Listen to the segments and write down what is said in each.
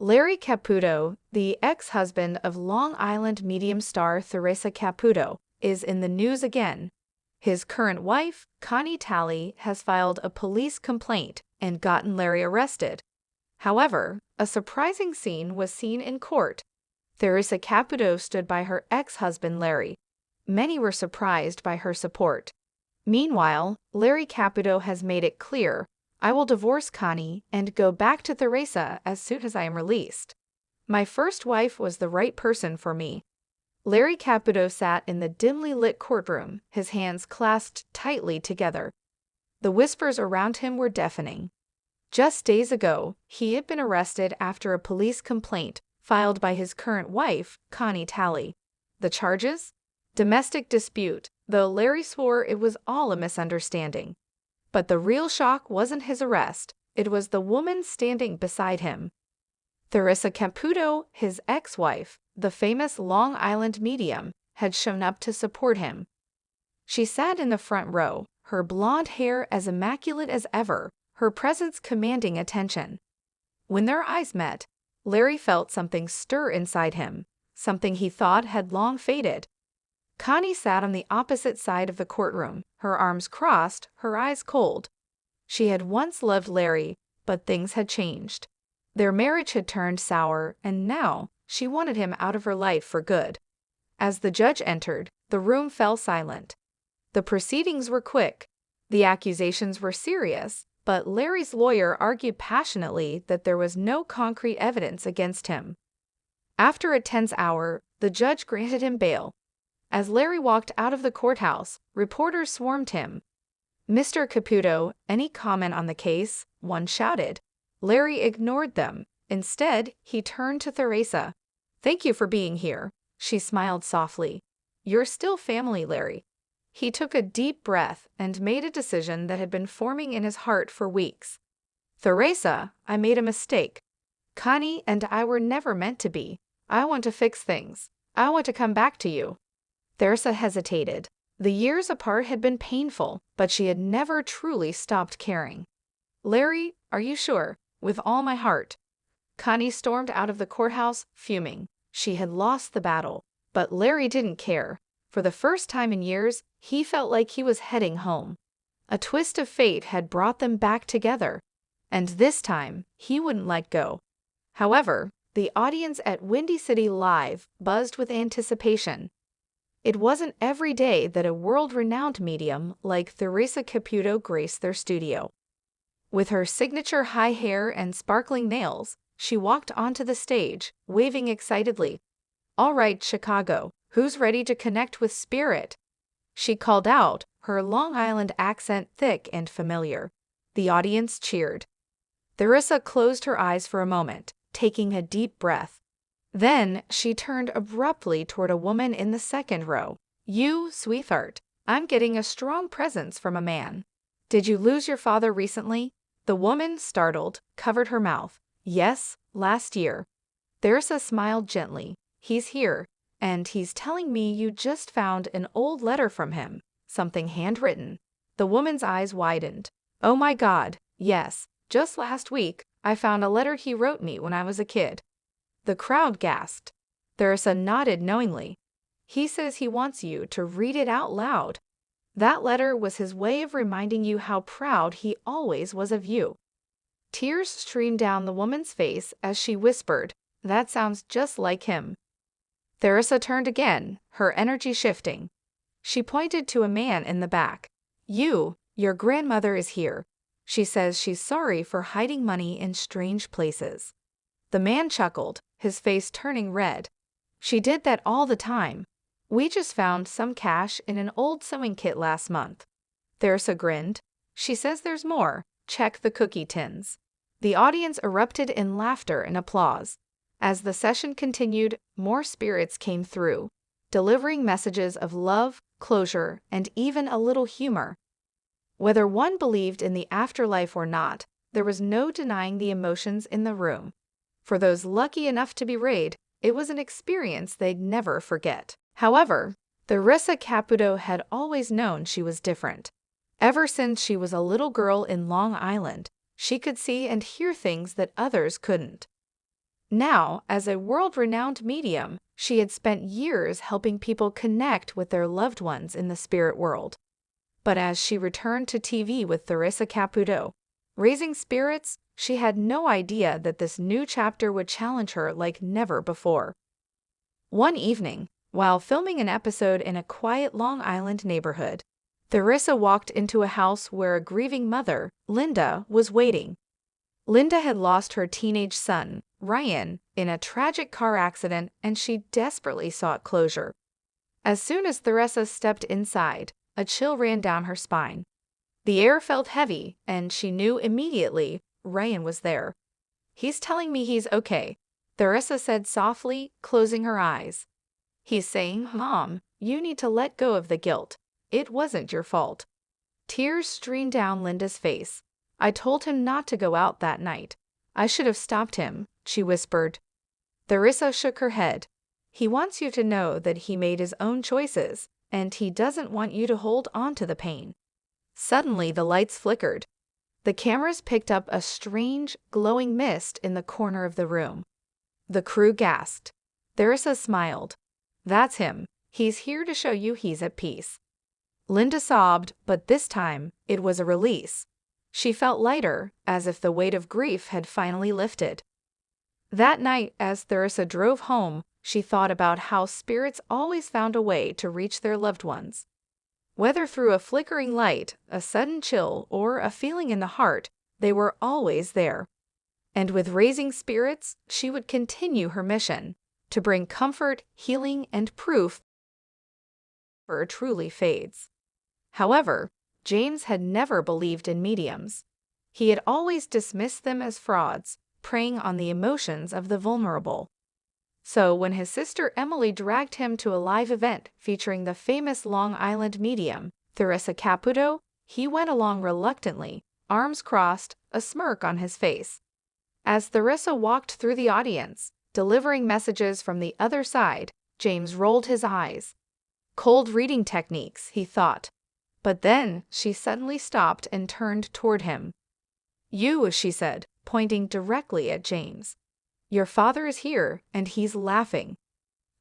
Larry Caputo, the ex-husband of Long Island medium star Theresa Caputo, is in the news again. His current wife, Connie Talley, has filed a police complaint and gotten Larry arrested. However, a surprising scene was seen in court. Theresa Caputo stood by her ex-husband Larry. Many were surprised by her support. Meanwhile, Larry Caputo has made it clear, "I will divorce Connie and go back to Theresa as soon as I am released. My first wife was the right person for me." Larry Caputo sat in the dimly lit courtroom, his hands clasped tightly together. The whispers around him were deafening. Just days ago, he had been arrested after a police complaint filed by his current wife, Connie Talley. The charges? Domestic dispute, though Larry swore it was all a misunderstanding. But the real shock wasn't his arrest, it was the woman standing beside him. Theresa Caputo, his ex-wife, the famous Long Island medium, had shown up to support him. She sat in the front row, her blonde hair as immaculate as ever, her presence commanding attention. When their eyes met, Larry felt something stir inside him, something he thought had long faded. Connie sat on the opposite side of the courtroom, her arms crossed, her eyes cold. She had once loved Larry, but things had changed. Their marriage had turned sour, and now she wanted him out of her life for good. As the judge entered, the room fell silent. The proceedings were quick. The accusations were serious, but Larry's lawyer argued passionately that there was no concrete evidence against him. After a tense hour, the judge granted him bail. As Larry walked out of the courthouse, reporters swarmed him. "Mr. Caputo, any comment on the case?" one shouted. Larry ignored them. Instead, he turned to Theresa. "Thank you for being here." She smiled softly. "You're still family, Larry." He took a deep breath and made a decision that had been forming in his heart for weeks. "Theresa, I made a mistake. Connie and I were never meant to be. I want to fix things. I want to come back to you." Theresa hesitated. The years apart had been painful, but she had never truly stopped caring. "Larry, are you sure?" "With all my heart." Connie stormed out of the courthouse, fuming. She had lost the battle, but Larry didn't care. For the first time in years, he felt like he was heading home. A twist of fate had brought them back together, and this time, he wouldn't let go. However, the audience at Windy City Live buzzed with anticipation. It wasn't every day that a world-renowned medium like Theresa Caputo graced their studio. With her signature high hair and sparkling nails, she walked onto the stage, waving excitedly. "All right, Chicago, who's ready to connect with spirit?" She called out, her Long Island accent thick and familiar. The audience cheered. Theresa closed her eyes for a moment, taking a deep breath. Then she turned abruptly toward a woman in the second row. "You, sweetheart, I'm getting a strong presence from a man. Did you lose your father recently?" The woman, startled, covered her mouth. "Yes, last year." Theresa smiled gently. "He's here, and he's telling me you just found an old letter from him, something handwritten." The woman's eyes widened. "Oh my God, yes, just last week, I found a letter he wrote me when I was a kid." The crowd gasped. Theresa nodded knowingly. "He says he wants you to read it out loud." That letter was his way of reminding you how proud he always was of you. Tears streamed down the woman's face as she whispered, "That sounds just like him." Theresa turned again, her energy shifting. She pointed to a man in the back. Your grandmother is here. She says she's sorry for hiding money in strange places." The man chuckled, his face turning red. "She did that all the time. We just found some cash in an old sewing kit last month." Theresa grinned. "She says there's more. Check the cookie tins." The audience erupted in laughter and applause. As the session continued, more spirits came through, delivering messages of love, closure, and even a little humor. Whether one believed in the afterlife or not, there was no denying the emotions in the room. For those lucky enough to be rayed, it was an experience they'd never forget. However, Theresa Caputo had always known she was different. Ever since she was a little girl in Long Island, she could see and hear things that others couldn't. Now, as a world-renowned medium, she had spent years helping people connect with their loved ones in the spirit world. But as she returned to TV with Theresa Caputo, raising spirits, she had no idea that this new chapter would challenge her like never before. One evening, while filming an episode in a quiet Long Island neighborhood, Theresa walked into a house where a grieving mother, Linda, was waiting. Linda had lost her teenage son, Ryan, in a tragic car accident, and she desperately sought closure. As soon as Theresa stepped inside, a chill ran down her spine. The air felt heavy, and she knew immediately Ryan was there. "He's telling me he's okay," Theresa said softly, closing her eyes. "He's saying, 'Mom, you need to let go of the guilt. It wasn't your fault.'" Tears streamed down Linda's face. "I told him not to go out that night. I should have stopped him," she whispered. Theresa shook her head. "He wants you to know that he made his own choices, and he doesn't want you to hold on to the pain." Suddenly, the lights flickered. The cameras picked up a strange, glowing mist in the corner of the room. The crew gasped. Theresa smiled. "That's him. He's here to show you he's at peace." Linda sobbed, but this time, it was a release. She felt lighter, as if the weight of grief had finally lifted. That night, as Theresa drove home, she thought about how spirits always found a way to reach their loved ones. Whether through a flickering light, a sudden chill, or a feeling in the heart, they were always there. And with raising spirits, she would continue her mission, to bring comfort, healing, and proof never truly fades. However, James had never believed in mediums. He had always dismissed them as frauds, preying on the emotions of the vulnerable. So when his sister Emily dragged him to a live event featuring the famous Long Island medium, Theresa Caputo, he went along reluctantly, arms crossed, a smirk on his face. As Theresa walked through the audience, delivering messages from the other side, James rolled his eyes. Cold reading techniques, he thought. But then she suddenly stopped and turned toward him. "You," she said, pointing directly at James. "Your father is here, and he's laughing."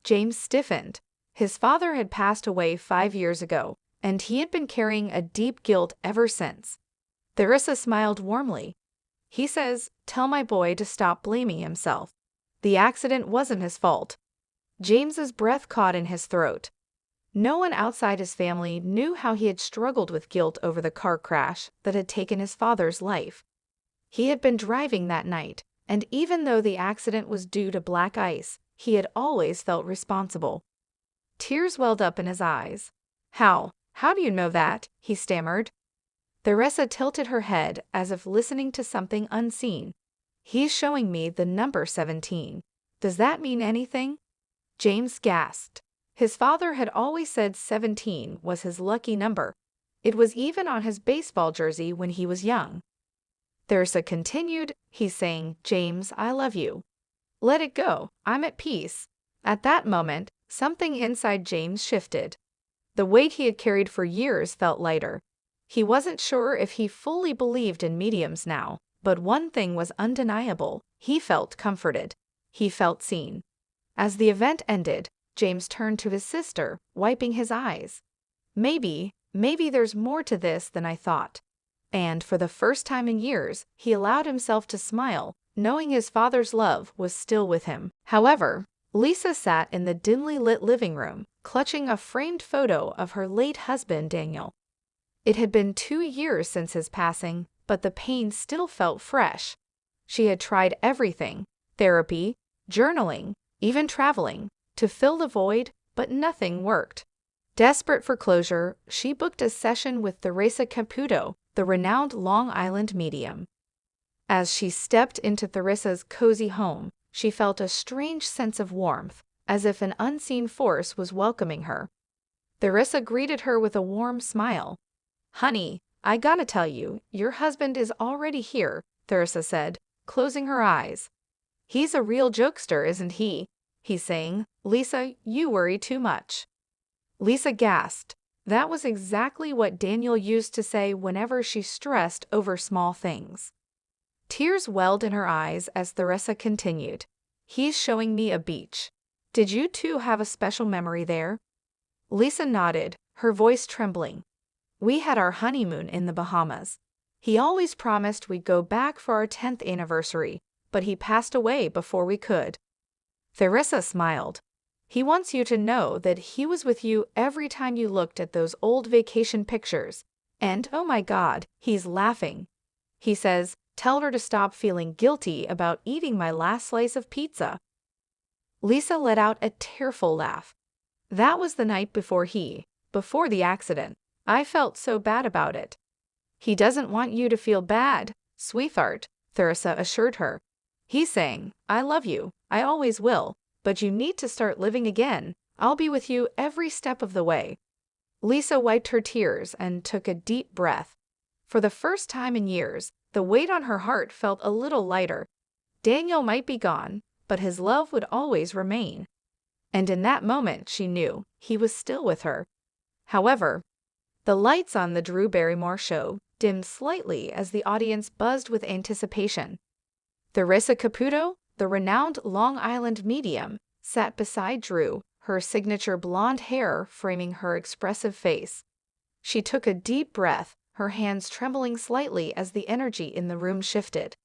James stiffened. His father had passed away 5 years ago, and he had been carrying a deep guilt ever since. Theresa smiled warmly. "He says, 'Tell my boy to stop blaming himself. The accident wasn't his fault.'" James's breath caught in his throat. No one outside his family knew how he had struggled with guilt over the car crash that had taken his father's life. He had been driving that night, and even though the accident was due to black ice, he had always felt responsible. Tears welled up in his eyes. How do you know that?" he stammered. Theresa tilted her head as if listening to something unseen. "He's showing me the number 17. Does that mean anything?" James gasped. His father had always said 17 was his lucky number. It was even on his baseball jersey when he was young. Theresa continued, "He's saying, 'James, I love you. Let it go. I'm at peace.'" At that moment, something inside James shifted. The weight he had carried for years felt lighter. He wasn't sure if he fully believed in mediums now, but one thing was undeniable. He felt comforted. He felt seen. As the event ended, James turned to his sister, wiping his eyes. Maybe there's more to this than I thought." And for the first time in years, he allowed himself to smile, knowing his father's love was still with him. However, Lisa sat in the dimly lit living room, clutching a framed photo of her late husband, Daniel. It had been 2 years since his passing, but the pain still felt fresh. She had tried everything: therapy, journaling, even traveling, to fill the void, but nothing worked. Desperate for closure, she booked a session with Theresa Caputo, the renowned Long Island medium. As she stepped into Theresa's cozy home, she felt a strange sense of warmth, as if an unseen force was welcoming her. Theresa greeted her with a warm smile. "Honey, I gotta tell you, your husband is already here," Theresa said, closing her eyes. "He's a real jokester, isn't he? He's saying, 'Lisa, you worry too much.'" Lisa gasped. That was exactly what Daniel used to say whenever she stressed over small things. Tears welled in her eyes as Theresa continued. He's showing me a beach. Did you two have a special memory there? Lisa nodded, her voice trembling. We had our honeymoon in the Bahamas. He always promised we'd go back for our 10th anniversary, but he passed away before we could. Theresa smiled. He wants you to know that he was with you every time you looked at those old vacation pictures. And, oh my God, he's laughing. He says, tell her to stop feeling guilty about eating my last slice of pizza. Lisa let out a tearful laugh. That was the night before the accident. I felt so bad about it. He doesn't want you to feel bad, sweetheart, Theresa assured her. He's saying, I love you, I always will, but you need to start living again. I'll be with you every step of the way. Lisa wiped her tears and took a deep breath. For the first time in years, the weight on her heart felt a little lighter. Daniel might be gone, but his love would always remain. And in that moment she knew he was still with her. However, the lights on the Drew Barrymore show dimmed slightly as the audience buzzed with anticipation. Theresa Caputo, the renowned Long Island medium, sat beside Drew, her signature blonde hair framing her expressive face. She took a deep breath, her hands trembling slightly as the energy in the room shifted.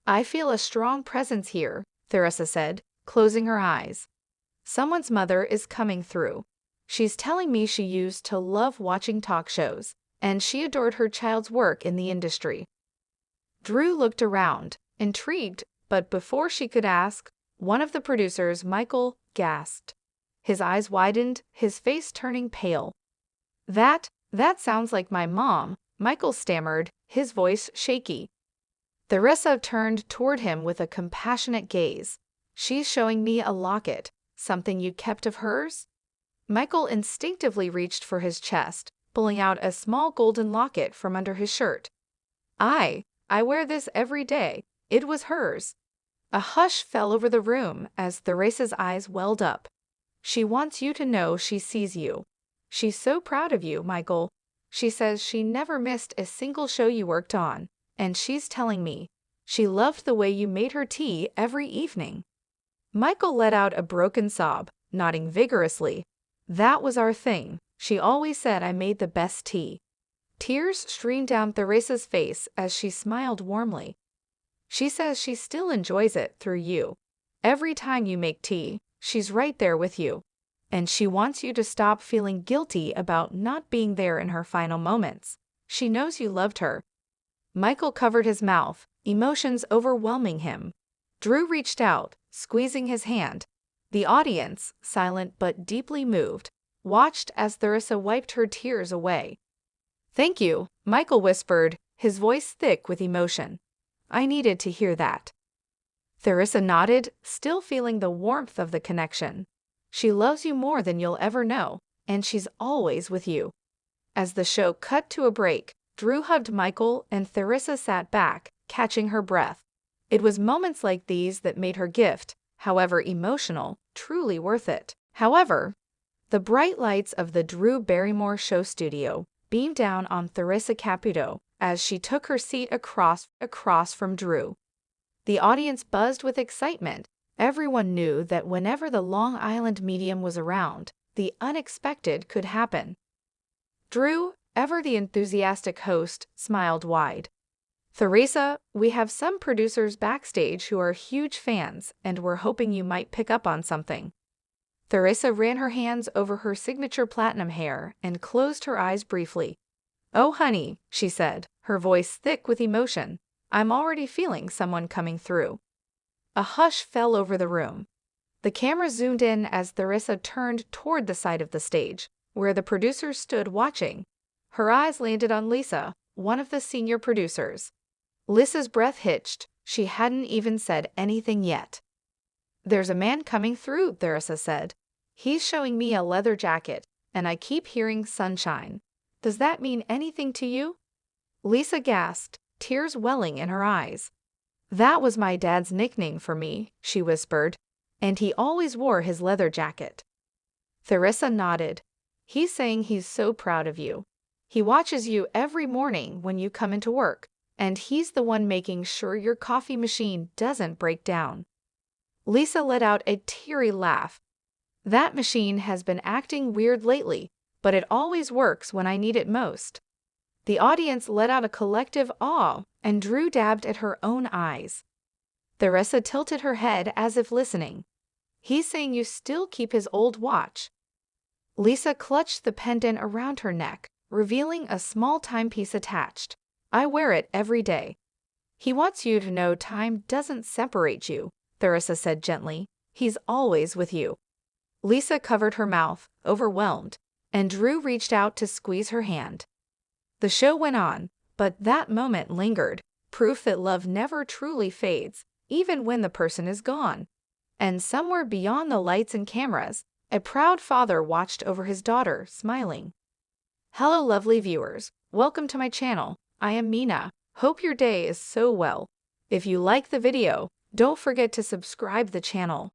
I feel a strong presence here, Theresa said, closing her eyes. Someone's mother is coming through. She's telling me she used to love watching talk shows, and she adored her child's work in the industry. Drew looked around, intrigued, but before she could ask, one of the producers, Michael, gasped. His eyes widened, his face turning pale. That sounds like my mom, Michael stammered, his voice shaky. Theresa turned toward him with a compassionate gaze. She's showing me a locket, something you kept of hers? Michael instinctively reached for his chest, pulling out a small golden locket from under his shirt. I wear this every day. It was hers. A hush fell over the room as Theresa's eyes welled up. She wants you to know she sees you. She's so proud of you, Michael. She says she never missed a single show you worked on, and she's telling me she loved the way you made her tea every evening. Michael let out a broken sob, nodding vigorously. That was our thing. She always said I made the best tea. Tears streamed down Theresa's face as she smiled warmly. She says she still enjoys it through you. Every time you make tea, she's right there with you. And she wants you to stop feeling guilty about not being there in her final moments. She knows you loved her. Michael covered his mouth, emotions overwhelming him. Drew reached out, squeezing his hand. The audience, silent but deeply moved, watched as Theresa wiped her tears away. Thank you, Michael whispered, his voice thick with emotion. I needed to hear that. Theresa nodded, still feeling the warmth of the connection. She loves you more than you'll ever know, and she's always with you. As the show cut to a break, Drew hugged Michael and Theresa sat back, catching her breath. It was moments like these that made her gift, however emotional, truly worth it. However, the bright lights of the Drew Barrymore show studio beamed down on Theresa Caputo as she took her seat across from Drew. The audience buzzed with excitement. Everyone knew that whenever the Long Island medium was around, the unexpected could happen. Drew, ever the enthusiastic host, smiled wide. Theresa, we have some producers backstage who are huge fans, and we're hoping you might pick up on something. Theresa ran her hands over her signature platinum hair and closed her eyes briefly. Oh, honey, she said, her voice thick with emotion. I'm already feeling someone coming through. A hush fell over the room. The camera zoomed in as Theresa turned toward the side of the stage, where the producers stood watching. Her eyes landed on Lisa, one of the senior producers. Lisa's breath hitched. She hadn't even said anything yet. There's a man coming through, Theresa said. He's showing me a leather jacket, and I keep hearing sunshine. Does that mean anything to you? Lisa gasped, tears welling in her eyes. That was my dad's nickname for me, she whispered, and he always wore his leather jacket. Theresa nodded. He's saying he's so proud of you. He watches you every morning when you come into work, and he's the one making sure your coffee machine doesn't break down. Lisa let out a teary laugh. That machine has been acting weird lately, but it always works when I need it most. The audience let out a collective awe, and Drew dabbed at her own eyes. Theresa tilted her head as if listening. He's saying you still keep his old watch. Lisa clutched the pendant around her neck, revealing a small timepiece attached. I wear it every day. He wants you to know time doesn't separate you, Theresa said gently. He's always with you. Lisa covered her mouth, overwhelmed, and Drew reached out to squeeze her hand. The show went on, but that moment lingered, proof that love never truly fades, even when the person is gone. And somewhere beyond the lights and cameras, a proud father watched over his daughter, smiling. Hello lovely viewers, welcome to my channel. I am Mina. Hope your day is so well. If you like the video, don't forget to subscribe the channel.